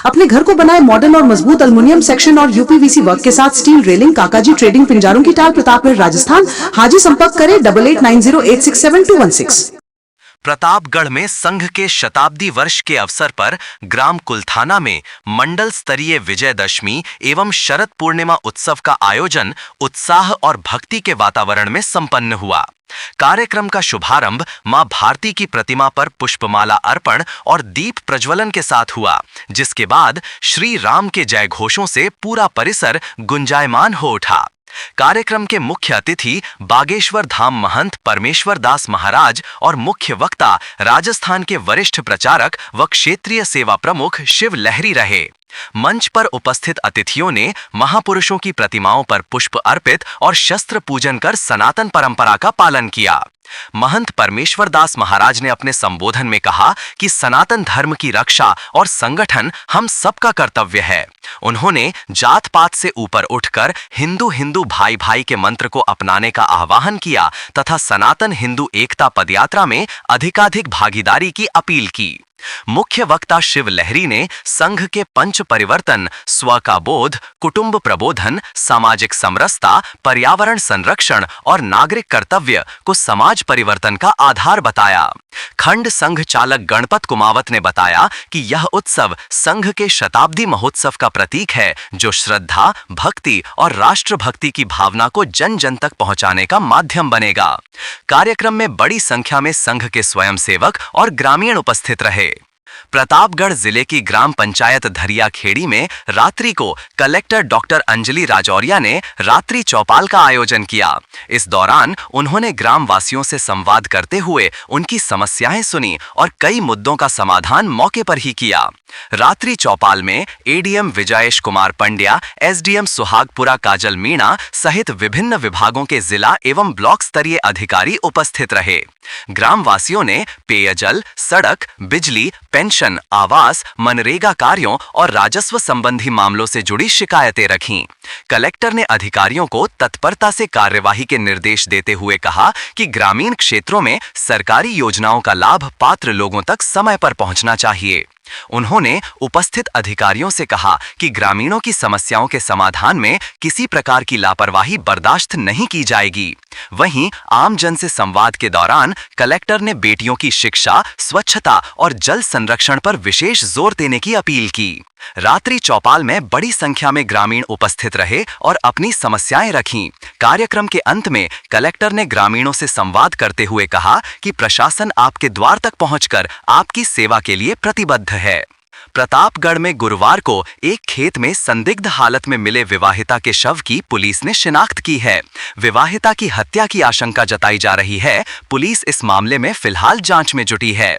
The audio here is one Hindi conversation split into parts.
अपने घर को बनाए मॉडर्न और मजबूत एल्युमिनियम सेक्शन और यूपीवीसी वर्क के साथ स्टील रेलिंग। काकाजी ट्रेडिंग, पिंजारों की टाल, प्रतापगढ़, राजस्थान। हाजी संपर्क करें 8890867216। प्रतापगढ़ में संघ के शताब्दी वर्ष के अवसर पर ग्राम कुलथाना में मंडल स्तरीय विजयदशमी एवं शरद पूर्णिमा उत्सव का आयोजन उत्साह और भक्ति के वातावरण में संपन्न हुआ। कार्यक्रम का शुभारंभ मां भारती की प्रतिमा पर पुष्पमाला अर्पण और दीप प्रज्वलन के साथ हुआ, जिसके बाद श्री राम के जय घोषों से पूरा परिसर गुंजायमान हो उठा। कार्यक्रम के मुख्य अतिथि बागेश्वर धाम महंत परमेश्वर दास महाराज और मुख्य वक्ता राजस्थान के वरिष्ठ प्रचारक व क्षेत्रीय सेवा प्रमुख शिव लहरी रहे। मंच पर उपस्थित अतिथियों ने महापुरुषों की प्रतिमाओं पर पुष्प अर्पित और शस्त्र पूजन कर सनातन परंपरा का पालन किया। महंत परमेश्वर दास महाराज ने अपने संबोधन में कहा कि सनातन धर्म की रक्षा और संगठन हम सबका कर्तव्य है। उन्होंने जात पात से ऊपर उठकर हिंदू हिंदू भाई भाई के मंत्र को अपनाने का आह्वान किया तथा सनातन हिंदू एकता पदयात्रा में अधिकाधिक भागीदारी की अपील की। मुख्य वक्ता शिव लहरी ने संघ के पंच परिवर्तन, स्व का बोध, कुटुंब प्रबोधन, सामाजिक समरसता, पर्यावरण संरक्षण और नागरिक कर्तव्य को समाज परिवर्तन का आधार बताया। खंड संघ चालक गणपत कुमावत ने बताया कि यह उत्सव संघ के शताब्दी महोत्सव का प्रतीक है, जो श्रद्धा, भक्ति और राष्ट्रभक्ति की भावना को जन जन तक पहुंचाने का माध्यम बनेगा। कार्यक्रम में बड़ी संख्या में संघ के स्वयंसेवक और ग्रामीण उपस्थित रहे। प्रतापगढ़ जिले की ग्राम पंचायत धरिया खेड़ी में रात्रि को कलेक्टर डॉक्टर अंजलि राजौरिया ने रात्रि चौपाल का आयोजन किया। इस दौरान उन्होंने ग्राम वासियों से संवाद करते हुए उनकी समस्याएं सुनी और कई मुद्दों का समाधान मौके पर ही किया। रात्रि चौपाल में एडीएम विजयेश कुमार पंड्या, एसडीएम सुहागपुरा काजल मीणा सहित विभिन्न विभागों के जिला एवं ब्लॉक स्तरीय अधिकारी उपस्थित रहे। ग्राम वासियों ने पेयजल, सड़क, बिजली, पेंशन, आवास, मनरेगा कार्यों और राजस्व संबंधी मामलों से जुड़ी शिकायतें रखीं। कलेक्टर ने अधिकारियों को तत्परता से कार्यवाही के निर्देश देते हुए कहा कि ग्रामीण क्षेत्रों में सरकारी योजनाओं का लाभ पात्र लोगों तक समय पर पहुंचना चाहिए। उन्होंने उपस्थित अधिकारियों से कहा कि ग्रामीणों की समस्याओं के समाधान में किसी प्रकार की लापरवाही बर्दाश्त नहीं की जाएगी। वहीं आम जन से संवाद के दौरान कलेक्टर ने बेटियों की शिक्षा, स्वच्छता और जल संरक्षण पर विशेष जोर देने की अपील की। रात्रि चौपाल में बड़ी संख्या में ग्रामीण उपस्थित रहे और अपनी समस्याएं रखीं। कार्यक्रम के अंत में कलेक्टर ने ग्रामीणों से संवाद करते हुए कहा कि प्रशासन आपके द्वार तक पहुंचकर आपकी सेवा के लिए प्रतिबद्ध है। प्रतापगढ़ में गुरुवार को एक खेत में संदिग्ध हालत में मिले विवाहिता के शव की पुलिस ने शिनाख्त की है। विवाहिता की हत्या की आशंका जताई जा रही है। पुलिस इस मामले में फिलहाल जांच में जुटी है।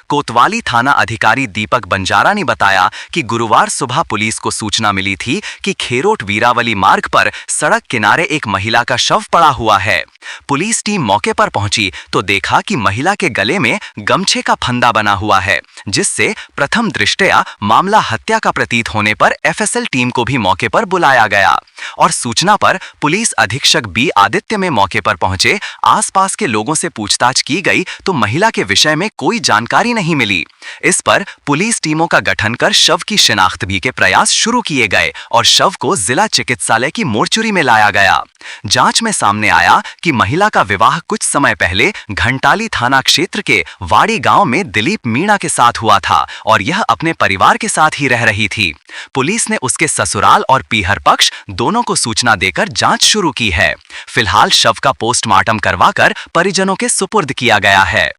कोतवाली थाना अधिकारी दीपक बंजारा ने बताया कि गुरुवार सुबह पुलिस को सूचना मिली थी कि खेरोट वीरावली मार्ग पर सड़क किनारे एक महिला का शव पड़ा हुआ है। पुलिस टीम मौके पर पहुंची तो देखा कि महिला के गले में गमछे का फंदा बना हुआ है, जिससे प्रथम दृष्टया मामला हत्या का प्रतीत होने पर एफएसएल टीम को भी मौके पर बुलाया गया और सूचना पर पुलिस अधीक्षक बी आदित्य में मौके पर पहुंचे। आसपास के लोगों से पूछताछ की गई तो महिला के विषय में कोई जानकारी नहीं मिली। इस पर पुलिस टीमों का गठन कर शव की शिनाख्त भी के प्रयास शुरू किए गए और शव को जिला चिकित्सालय की मोर्चरी में लाया गया। जांच में सामने आया कि महिला का विवाह कुछ समय पहले घंटाली थाना क्षेत्र के वाड़ी गांव में दिलीप मीणा के साथ हुआ था और यह अपने परिवार के साथ ही रह रही थी। पुलिस ने उसके ससुराल और पीहर पक्ष दोनों को सूचना देकर जांच शुरू की है। फिलहाल शव का पोस्टमार्टम करवाकर परिजनों के सुपुर्द किया गया है।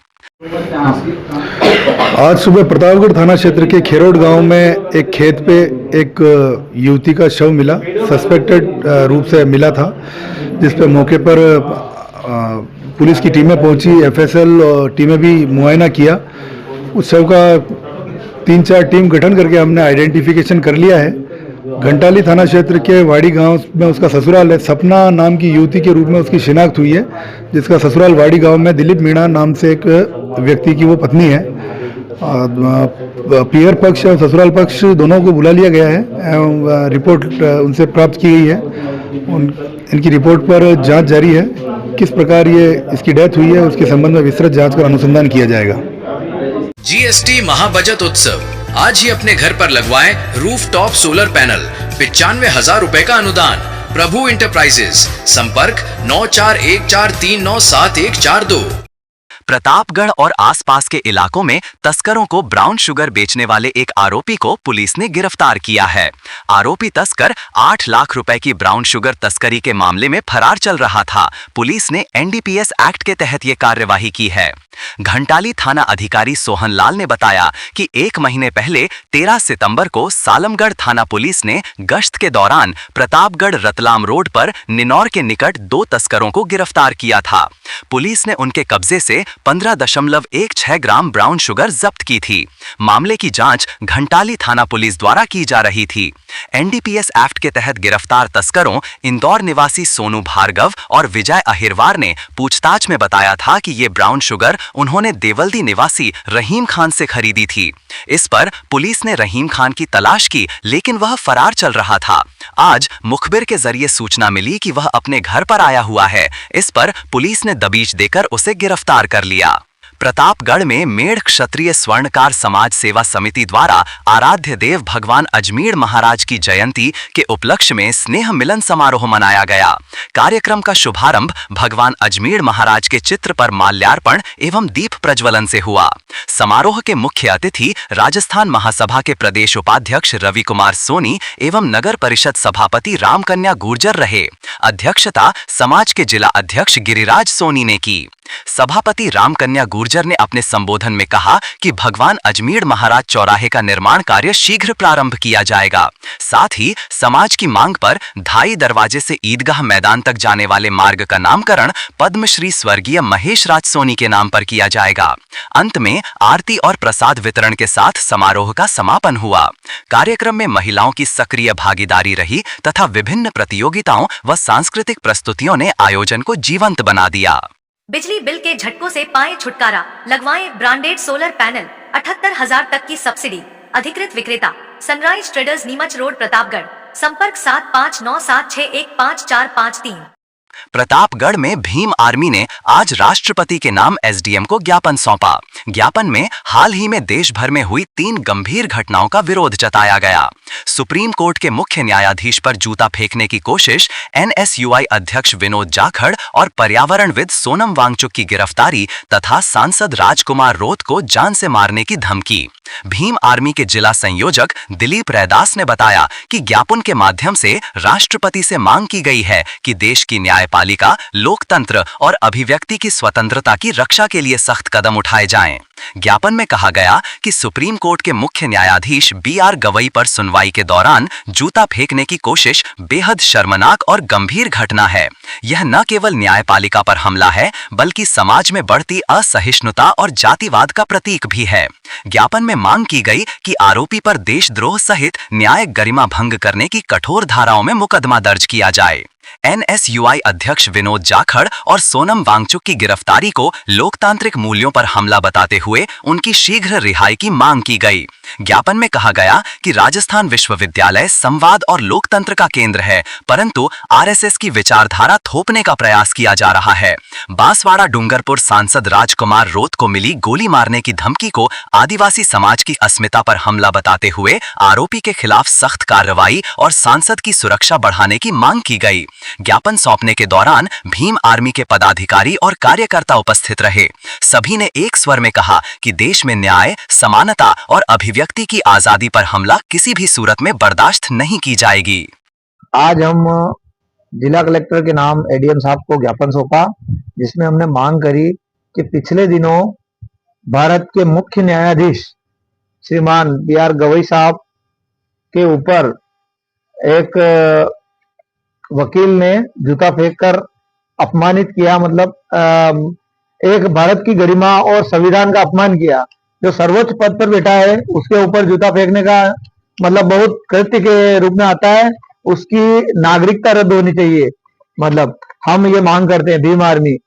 आज सुबह प्रतापगढ़ थाना क्षेत्र के खेरोट गांव में एक खेत पे एक युवती का शव मिला, सस्पेक्टेड रूप से मिला था, जिस पे मौके पर पुलिस की टीमें पहुंची, एफएसएल टीमें भी मुआयना किया। उस शव का 3-4 टीम गठन करके हमने आइडेंटिफिकेशन कर लिया है। घंटाली थाना क्षेत्र के वाड़ी गांव में उसका ससुराल है। सपना नाम की युवती के रूप में उसकी शिनाख्त हुई है, जिसका ससुराल वाड़ी गांव में दिलीप मीणा नाम से एक व्यक्ति की वो पत्नी है। पीयर पक्ष और ससुराल पक्ष दोनों को बुला लिया गया है एवं रिपोर्ट उनसे प्राप्त की गई है। इनकी रिपोर्ट पर जांच जारी है। किस प्रकार ये इसकी डेथ हुई है उसके संबंध में विस्तृत जांच कर अनुसंधान किया जाएगा। जीएसटी महाबजट उत्सव आज ही अपने घर पर लगवाएं रूफटॉप सोलर पैनल। 95,000 रुपए का अनुदान। प्रभु इंटरप्राइजेज, संपर्क 9414397142। प्रतापगढ़ और आसपास के इलाकों में तस्करों को ब्राउन शुगर बेचने वाले एक आरोपी को पुलिस ने गिरफ्तार किया है। आरोपी तस्कर 8 लाख रुपए की ब्राउन शुगर तस्करी के मामले में फरार चल रहा था। पुलिस ने एनडीपीएस एक्ट के तहत ये कार्यवाही की है। घंटाली थाना अधिकारी सोहन लाल ने बताया कि 1 महीने पहले 13 सितंबर को सालमगढ़ थाना पुलिस ने गश्त के दौरान प्रतापगढ़ रतलाम रोड पर निनौर के निकट 2 तस्करों को गिरफ्तार किया था। पुलिस ने उनके कब्जे से 15.16 ग्राम ब्राउन शुगर जब्त की थी। मामले की जांच घंटाली थाना पुलिस द्वारा की जा रही थी। एनडीपीएस एक्ट के तहत गिरफ्तार तस्करों इंदौर निवासी सोनू भार्गव और विजय अहिरवार ने पूछताछ में बताया था कि ये ब्राउन शुगर उन्होंने देवल्दी निवासी रहीम खान से खरीदी थी। इस पर पुलिस ने रहीम खान की तलाश की, लेकिन वह फरार चल रहा था। आज मुखबिर के जरिए सूचना मिली कि वह अपने घर पर आया हुआ है। इस पर पुलिस ने दबीश देकर उसे गिरफ्तार कर लिया। प्रतापगढ़ में मेढ़ क्षत्रिय स्वर्णकार समाज सेवा समिति द्वारा आराध्य देव भगवान अजमेर महाराज की जयंती के उपलक्ष्य में स्नेह मिलन समारोह मनाया गया। कार्यक्रम का शुभारंभ भगवान अजमेर महाराज के चित्र पर माल्यार्पण एवं दीप प्रज्वलन से हुआ। समारोह के मुख्य अतिथि राजस्थान महासभा के प्रदेश उपाध्यक्ष रवि कुमार सोनी एवं नगर परिषद सभापति रामकन्या गुर्जर रहे। अध्यक्षता समाज के जिला अध्यक्ष गिरिराज सोनी ने की। सभापति रामकन्या गुर्जर ने अपने संबोधन में कहा कि भगवान अजमेर महाराज चौराहे का निर्माण कार्य शीघ्र प्रारंभ किया जाएगा। साथ ही समाज की मांग पर धाई दरवाजे से ईदगाह मैदान तक जाने वाले मार्ग का नामकरण पद्मश्री स्वर्गीय महेश राज सोनी के नाम पर किया जाएगा। अंत में आरती और प्रसाद वितरण के साथ समारोह का समापन हुआ। कार्यक्रम में महिलाओं की सक्रिय भागीदारी रही तथा विभिन्न प्रतियोगिताओं व सांस्कृतिक प्रस्तुतियों ने आयोजन को जीवंत बना दिया। बिजली बिल के झटकों से पाएं छुटकारा, लगवाएं ब्रांडेड सोलर पैनल। 78,000 तक की सब्सिडी। अधिकृत विक्रेता sunrise traders, Neemuch road, Pratapgarh. संपर्क 7597615453। प्रतापगढ़ में भीम आर्मी ने आज राष्ट्रपति के नाम एसडीएम को ज्ञापन सौंपा। ज्ञापन में हाल ही में देश भर में हुई 3 गंभीर घटनाओं का विरोध जताया गया। सुप्रीम कोर्ट के मुख्य न्यायाधीश पर जूता फेंकने की कोशिश, एनएसयूआई अध्यक्ष विनोद जाखड़ और पर्यावरणविद सोनम वांगचुक की गिरफ्तारी तथा सांसद राजकुमार रोत को जान से मारने की धमकी। भीम आर्मी के जिला संयोजक दिलीप रैदास ने बताया कि ज्ञापन के माध्यम से राष्ट्रपति से मांग की गई है कि देश की न्यायपालिका, लोकतंत्र और अभिव्यक्ति की स्वतंत्रता की रक्षा के लिए सख्त कदम उठाए जाएं। ज्ञापन में कहा गया कि सुप्रीम कोर्ट के मुख्य न्यायाधीश बीआर गवई पर सुनवाई के दौरान जूता फेंकने की कोशिश बेहद शर्मनाक और गंभीर घटना है। यह न केवल न्यायपालिका पर हमला है, बल्कि समाज में बढ़ती असहिष्णुता और जातिवाद का प्रतीक भी है। ज्ञापन में मांग की गई कि आरोपी पर देशद्रोह सहित न्यायिक गरिमा भंग करने की कठोर धाराओं में मुकदमा दर्ज किया जाए। एनएसयूआई अध्यक्ष विनोद जाखड़ और सोनम वांगचुक की गिरफ्तारी को लोकतांत्रिक मूल्यों पर हमला बताते हुए उनकी शीघ्र रिहाई की मांग की गई। ज्ञापन में कहा गया कि राजस्थान विश्वविद्यालय संवाद और लोकतंत्र का केंद्र है, परंतु आरएसएस की विचारधारा थोपने का प्रयास किया जा रहा है। बांसवाड़ा डूंगरपुर सांसद राजकुमार रोत को मिली गोली मारने की धमकी को आदिवासी समाज की अस्मिता पर हमला बताते हुए आरोपी के खिलाफ सख्त कार्रवाई और सांसद की सुरक्षा बढ़ाने की मांग की गई। ज्ञापन सौंपने के दौरान भीम आर्मी के पदाधिकारी और कार्यकर्ता उपस्थित रहे। सभी ने एक स्वर में कहा कि देश में न्याय, समानता और अभिव्यक्ति की आजादी पर हमला किसी भी सूरत में बर्दाश्त नहीं की जाएगी। आज हम जिला कलेक्टर के नाम एडीएम साहब को ज्ञापन सौंपा, जिसमें हमने मांग करी कि पिछले दिनों भारत के मुख्य न्यायाधीश श्रीमान बीआर गवई साहब के ऊपर एक वकील ने जूता फेंककर अपमानित किया, मतलब एक भारत की गरिमा और संविधान का अपमान किया। जो सर्वोच्च पद पर बैठा है उसके ऊपर जूता फेंकने का मतलब बहुत कृत्य के रूप में आता है। उसकी नागरिकता रद्द होनी चाहिए। मतलब हम ये मांग करते हैं भीम आर्मी